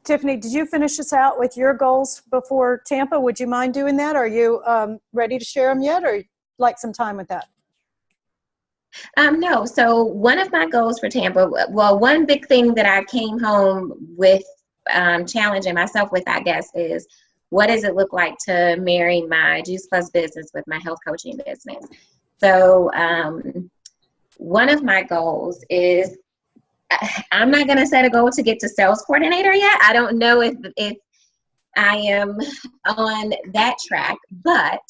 Tiffany, did you finish us out with your goals before Tampa? Would you mind doing that? Are you ready to share them yet, or like some time with that? No. So one of my goals for Tampa, well, one big thing that I came home with challenging myself with, I guess, is what does it look like to marry my Juice Plus business with my health coaching business? So one of my goals is, I'm not going to set a goal to get to sales coordinator yet. I don't know if I am on that track, but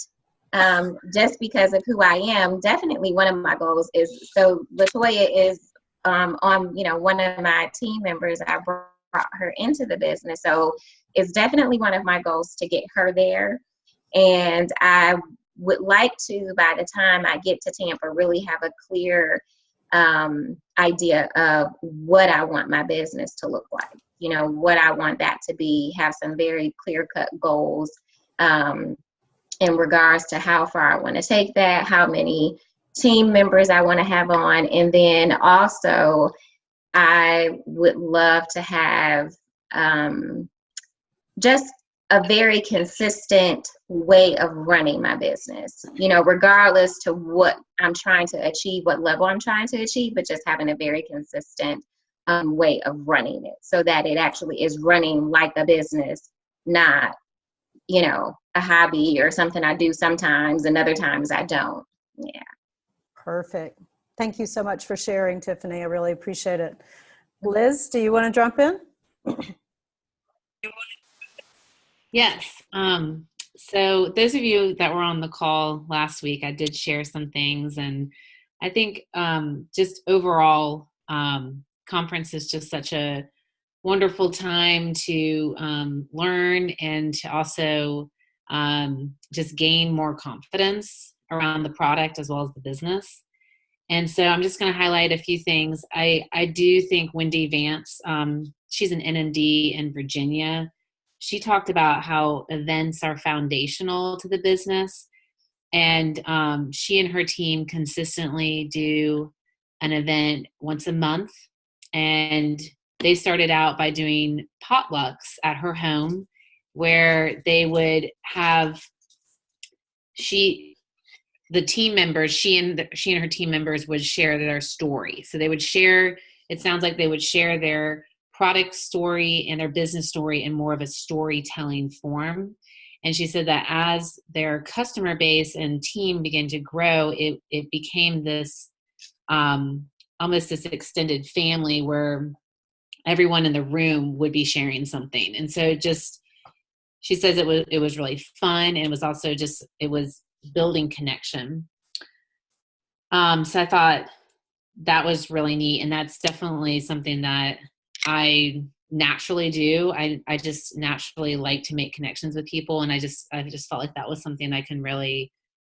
just because of who I am, definitely one of my goals is, so Latoya is on, one of my team members. I brought her into the business. So it's definitely one of my goals to get her there. And I would like to, by the time I get to Tampa, really have a clear idea of what I want my business to look like, what I want that to be, have some very clear-cut goals in regards to how far I want to take that, how many team members I want to have on, and then also I would love to have just a very consistent way of running my business, regardless to what I'm trying to achieve, what level I'm trying to achieve, but just having a very consistent way of running it so that it actually is running like a business, not, a hobby or something I do sometimes and other times I don't. Yeah. Perfect. Thank you so much for sharing, Tiffany. I really appreciate it. Liz, do you want to jump in? Yes. So those of you that were on the call last week, I did share some things, and I think just overall, conference is just such a wonderful time to learn and to also just gain more confidence around the product as well as the business. And so I'm just going to highlight a few things. I do think Wendy Vance, she's an NND in Virginia. She talked about how events are foundational to the business. And she and her team consistently do an event once a month. And they started out by doing potlucks at her home, where they would have the team members, she and her team members would share their story. So they would share, it sounds like they would share their product story and their business story in more of a storytelling form. And she said that as their customer base and team began to grow, it became this almost this extended family where everyone in the room would be sharing something. And so she says it was really fun, and it was also it was building connection. So I thought that was really neat, and that's definitely something that I naturally do. I just naturally like to make connections with people, and I just felt like that was something I can really,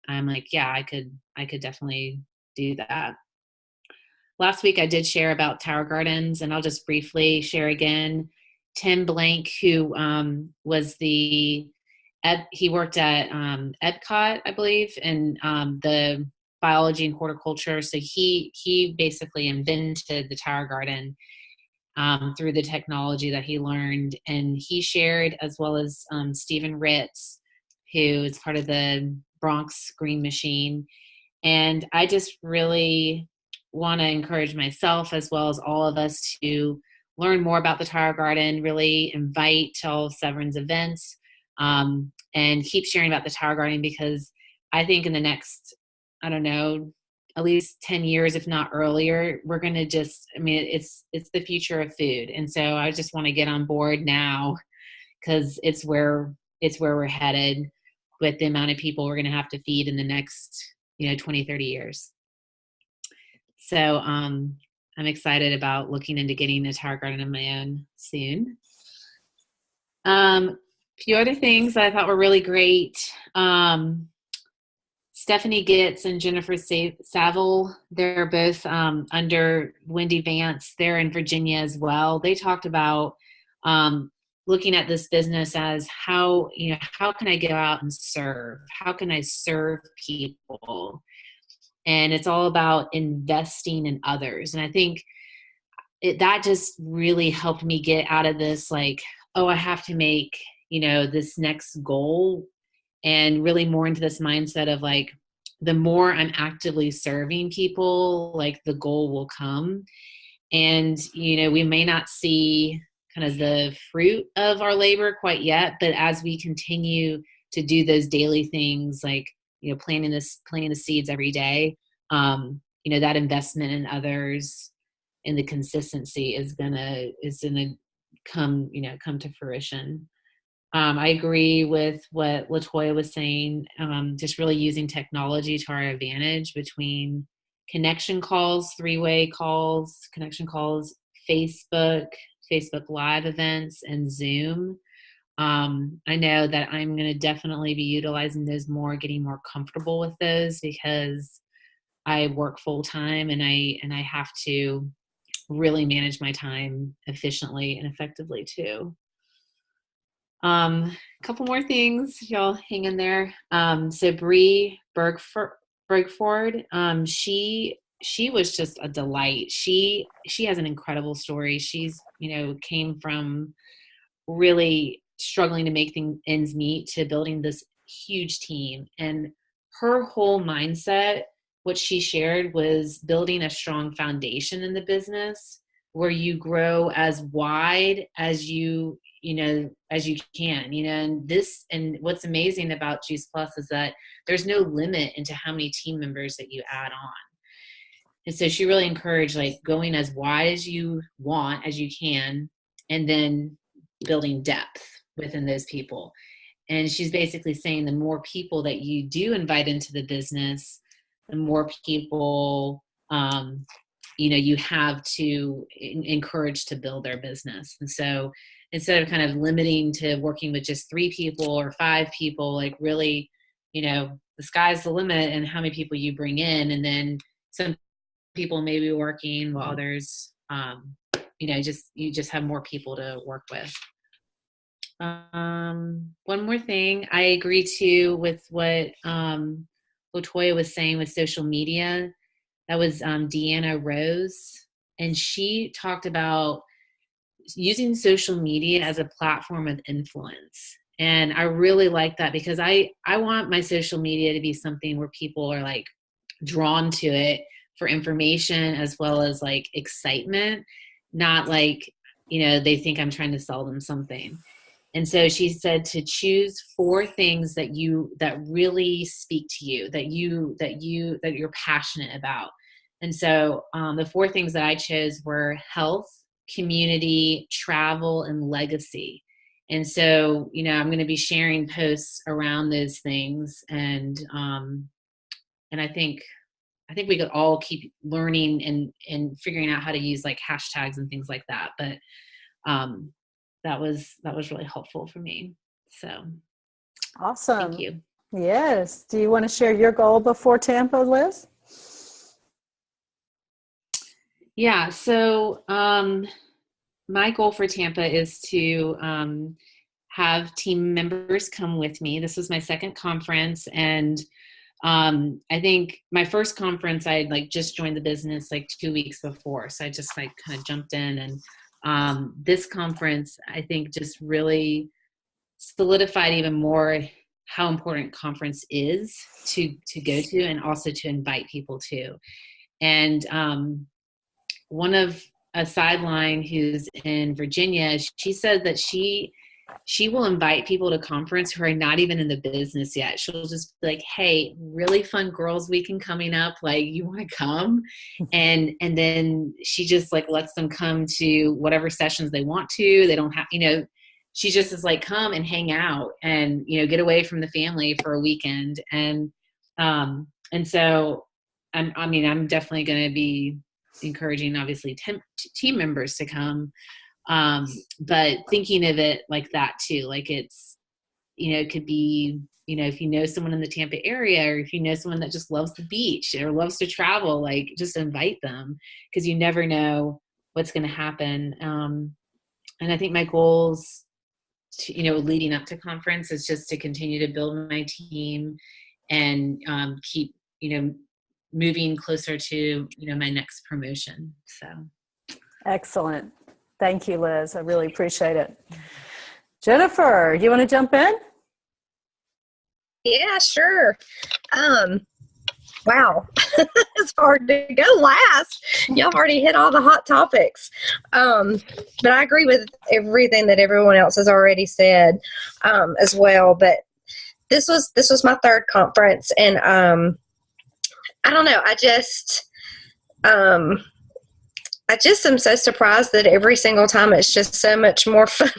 I'm like, yeah, I could definitely do that. Last week I did share about Tower Gardens, and I'll just briefly share again. Tim Blank, who was he worked at Epcot, I believe, in the biology and horticulture. So he basically invented the Tower Garden through the technology that he learned. And he shared, as well as Stephen Ritz, who is part of the Bronx Green Machine. And I just really want to encourage myself, as well as all of us, to learn more about the Tower Garden, really invite to all Severin's events, and keep sharing about the Tower Garden, because I think in the next, I don't know, at least 10 years, if not earlier, we're going to it's the future of food. And so I just want to get on board now, because it's where we're headed with the amount of people we're going to have to feed in the next, 20, 30 years. So I'm excited about looking into getting a Tower Garden of my own soon. A few other things that I thought were really great. Stephanie Gitz and Jennifer Saville, they're both under Wendy Vance. They're in Virginia as well. They talked about looking at this business as how can I go out and serve? How can I serve people? And it's all about investing in others. And I think that just really helped me get out of this like oh, I have to make, this next goal, and really more into this mindset of like, the more I'm actively serving people, like the goal will come. And, we may not see kind of the fruit of our labor quite yet, but as we continue to do those daily things, like, planting the seeds every day, that investment in others and the consistency is gonna come to fruition. I agree with what LaToya was saying, just really using technology to our advantage between connection calls, three-way calls, connection calls, Facebook Live events, and Zoom. I know that I'm going to definitely be utilizing those more, getting more comfortable with those, because I work full time and I have to really manage my time efficiently and effectively too. A couple more things, y'all hang in there. So Bree Bergford, she was just a delight. She has an incredible story. She's, came from really struggling to make ends meet to building this huge team. And her whole mindset, what she shared, was building a strong foundation in the business where you grow as wide as as you can, and what's amazing about Juice Plus is that there's no limit into how many team members that you add on. And so she really encouraged like going as wide as you want, as you can, and then building depth within those people. And she's basically saying the more people that you do invite into the business, the more people, you have to encourage to build their business. And so instead of kind of limiting to working with just 3 people or 5 people, like really, the sky's the limit and how many people you bring in. And then some people may be working while others, you just have more people to work with. One more thing, I agree too with what LaToya was saying with social media. That was Deanna Rose, and she talked about using social media as a platform of influence. And I really like that, because I want my social media to be something where people are like drawn to it for information as well as like excitement, not like, they think I'm trying to sell them something. And so she said to choose 4 things that really speak to you, that you're passionate about. And so the 4 things that I chose were health, community, travel, and legacy. And so, I'm going to be sharing posts around those things. And I think we could all keep learning and figuring out how to use like hashtags and things like that. But that was really helpful for me. So awesome. Thank you. Yes. Do you want to share your goal before Tampa, Liz? Yeah. So my goal for Tampa is to have team members come with me. This was my second conference, and I think my first conference, I had like just joined the business like 2 weeks before. So I just like kind of jumped in, and this conference, I think, just really solidified even more how important conference is to go to, and also to invite people to. And one of a sideline who's in Virginia, she said that she will invite people to conference who are not even in the business yet. She'll just be like, hey, really fun girls weekend coming up. Like, you want to come? And then she just like lets them come to whatever sessions they want to. They don't have, she just is like, come and hang out and, get away from the family for a weekend. And so I'm definitely going to be encouraging, obviously, team members to come. But thinking of it like that too, like it's, it could be, if you know someone in the Tampa area, or if you know someone that just loves the beach or loves to travel, like just invite them, because you never know what's going to happen. And I think my goals to, leading up to conference is just to continue to build my team and keep, moving closer to, my next promotion. So. Excellent. Thank you, Liz. I really appreciate it. Jennifer, you want to jump in? Yeah, sure. Wow, it's hard to go last. Y'all already hit all the hot topics. But I agree with everything that everyone else has already said as well. But this was my third conference, and I don't know. I just am so surprised that every single time it's just so much more fun,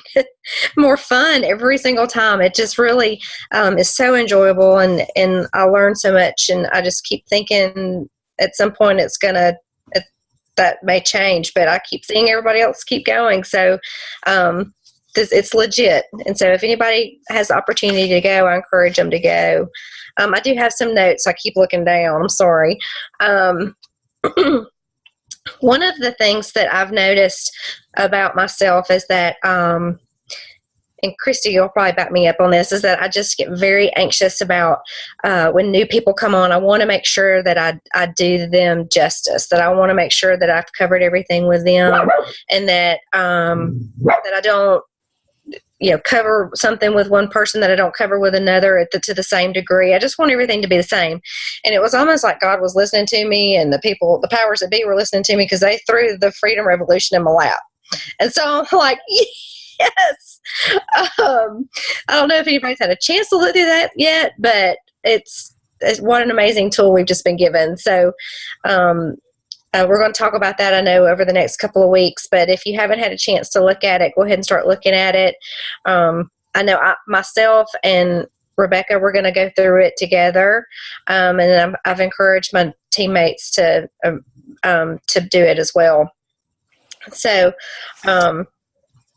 more fun every single time. It just really is so enjoyable, and I learn so much, and I just keep thinking at some point that may change, but I keep seeing everybody else keep going. So it's legit. And so if anybody has the opportunity to go, I encourage them to go. I do have some notes. I keep looking down. I'm sorry. One of the things that I've noticed about myself is that, and Christy, you'll probably back me up on this, is that I just get very anxious about when new people come on. I want to make sure that I do them justice, that I want to make sure that I've covered everything with them, and that that I don't cover something with one person that I don't cover with another to the same degree. I just want everything to be the same. And it was almost like God was listening to me, and the powers that be were listening to me, because they threw the freedom revolution in my lap. And so I'm like, yes. I don't know if anybody's had a chance to look through that yet, but it's what an amazing tool we've just been given. So, we're going to talk about that, I know, over the next couple of weeks. But if you haven't had a chance to look at it, go ahead and start looking at it. I know myself and Rebecca, we're going to go through it together. And I've encouraged my teammates to do it as well. So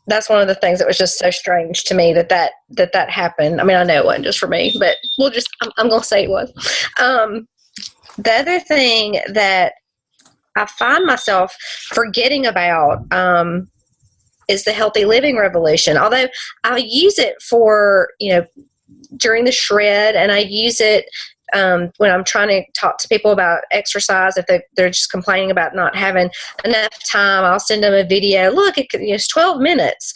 that's one of the things that was just so strange to me that happened. I mean, I know it wasn't just for me, but I'm going to say it was. The other thing that I find myself forgetting about is the healthy living revolution. Although I use it for, during the shred, and I use it when I'm trying to talk to people about exercise. If they're just complaining about not having enough time, I'll send them a video. Look, it's 12 minutes.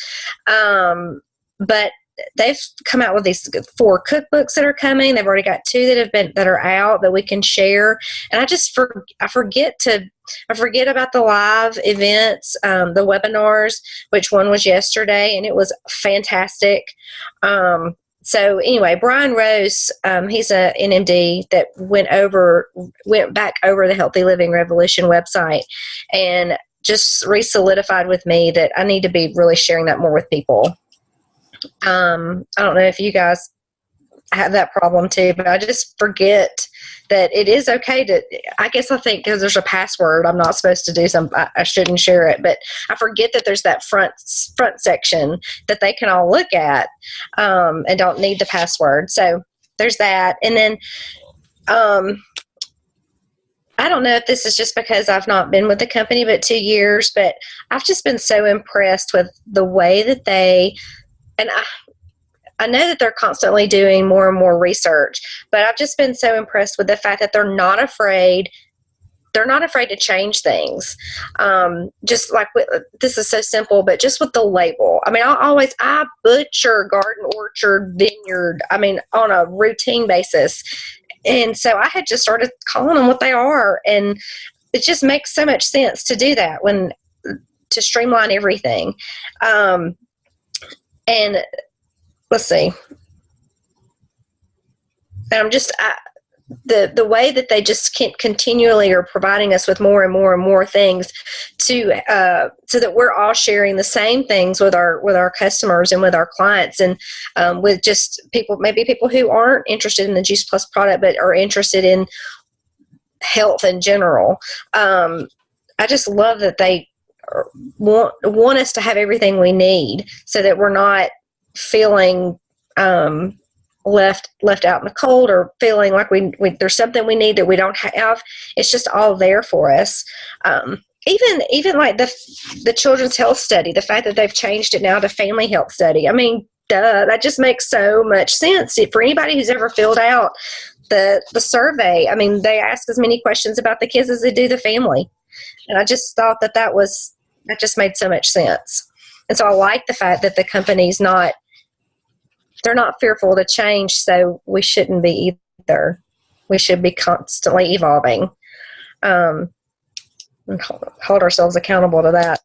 But they've come out with these 4 cookbooks that are coming. They've already got 2 that are out that we can share. And I forget about the live events, the webinars, which one was yesterday, and it was fantastic. So anyway, Brian Rose, he's a NMD that went back over the Healthy Living Revolution website and just re-solidified with me that I need to be really sharing that more with people. I don't know if you guys have that problem too, but I just forget that it is okay I guess I think because there's a password, I'm not supposed to do I shouldn't share it, but I forget that there's that front section that they can all look at, and don't need the password. So there's that. And then, I don't know if this is just because I've not been with the company but 2 years, but I've just been so impressed with the way that and I know that they're constantly doing more and more research, but I've just been so impressed with the fact that they're not afraid to change things. Just like this is so simple, but just with the label. I mean, I butcher garden, orchard, vineyard, on a routine basis. And so I had just started calling them what they are. And it just makes so much sense to do that to streamline everything. And let's see. And the way that they just continually are providing us with more and more and more things so that we're all sharing the same things with our customers and with our clients, and with just maybe people who aren't interested in the Juice Plus product but are interested in health in general. I just love that they want us to have everything we need so that we're not feeling left out in the cold, or feeling like there's something we need that we don't have. It's just all there for us. Even like the children's health study, the fact that they've changed it now to family health study. I mean, duh, that just makes so much sense. For anybody who's ever filled out the survey, I mean, they ask as many questions about the kids as they do the family. And I just thought that just made so much sense. And so I like the fact that the company's not they're not fearful to change, so we shouldn't be either. We should be constantly evolving, and hold ourselves accountable to that.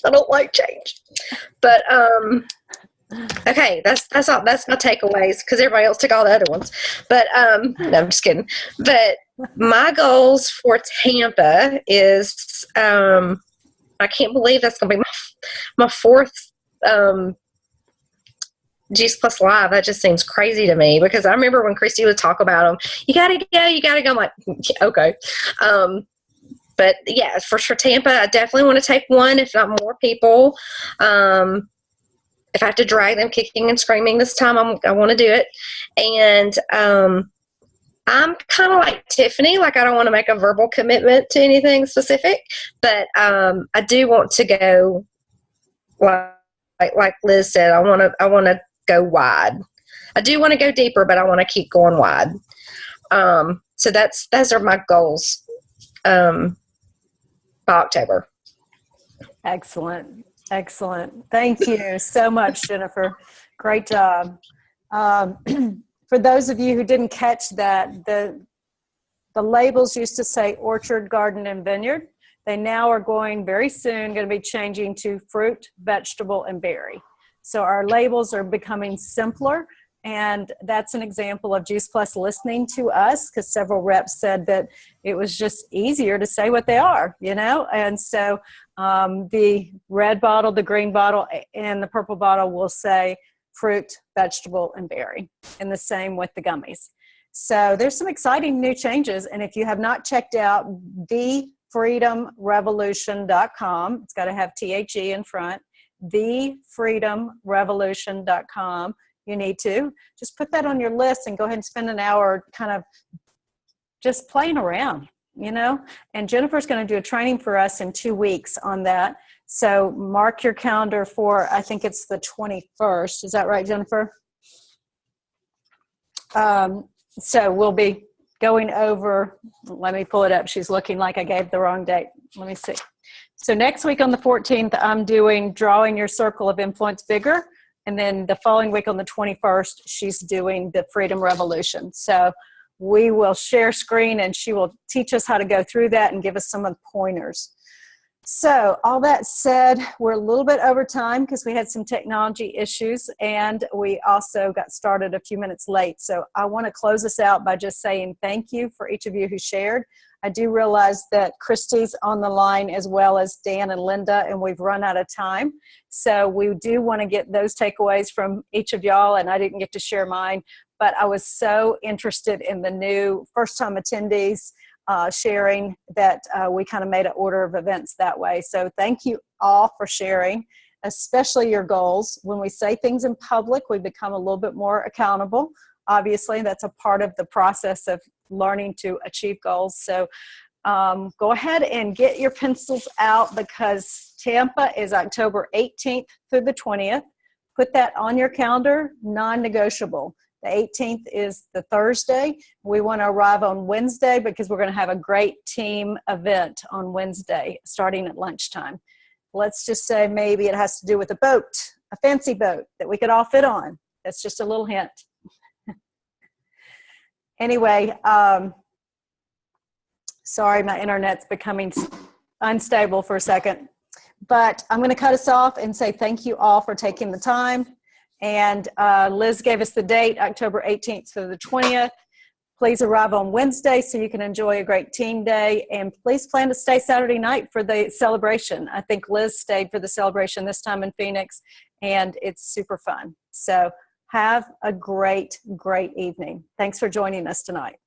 I don't like change, but okay, that's all. That's my takeaways because everybody else took all the other ones. But no, I'm just kidding. But my goals for Tampa is I can't believe that's going to be my fourth Juice Plus Live. That just seems crazy to me because I remember when Christy would talk about them. You gotta go. I'm like, okay. But yeah, for Tampa, I definitely want to take one, if not more people. If I have to drag them kicking and screaming this time, I want to do it. And I'm kind of like Tiffany, like I don't want to make a verbal commitment to anything specific, but I do want to go like Liz said. I want to go wide. I do want to go deeper, but I want to keep going wide. So those are my goals by October. Excellent. Thank you so much, Jennifer. Great job. For those of you who didn't catch that, the labels used to say orchard, garden, and vineyard. They now are going to be changing to fruit, vegetable, and berry. So our labels are becoming simpler, and that's an example of Juice Plus listening to us, because several reps said that it was just easier to say what they are, and so the red bottle, the green bottle, and the purple bottle will say fruit, vegetable, and berry, and the same with the gummies. So there's some exciting new changes, and if you have not checked out thefreedomrevolution.com, it's got to have THE in front, thefreedomrevolution.com, you need to just put that on your list and go ahead and spend an hour kind of just playing around, and Jennifer's going to do a training for us in 2 weeks on that. So mark your calendar for, I think it's the 21st. Is that right, Jennifer? So we'll be going over, let me pull it up. She's looking like I gave the wrong date. Let me see. So next week on the 14th, I'm doing Drawing Your Circle of Influence Bigger. And then the following week on the 21st, she's doing the Freedom Revolution. So we will share screen and she will teach us how to go through that and give us some of the pointers. So all that said, we're a little bit over time because we had some technology issues and we also got started a few minutes late. So I want to close this out by just saying thank you for each of you who shared. I do realize that Christy's on the line as well as Dan and Linda, and we've run out of time. So we do want to get those takeaways from each of y'all, and I didn't get to share mine, but I was so interested in the new first-time attendees sharing that we kind of made an order of events that way. So thank you all for sharing, especially your goals. When we say things in public, we become a little bit more accountable. Obviously, that's a part of the process of learning to achieve goals. So go ahead and get your pencils out because Tampa is October 18th through the 20th. Put that on your calendar, non-negotiable. The 18th is the Thursday. We want to arrive on Wednesday because we're going to have a great team event on Wednesday starting at lunchtime. Let's just say maybe it has to do with a boat, a fancy boat that we could all fit on. That's just a little hint. Anyway, sorry, my internet's becoming unstable for a second. But I'm going to cut us off and say thank you all for taking the time. And Liz gave us the date, October 18th through the 20th. Please arrive on Wednesday so you can enjoy a great team day. And please plan to stay Saturday night for the celebration. I think Liz stayed for the celebration this time in Phoenix, and it's super fun. So have a great, great evening. Thanks for joining us tonight.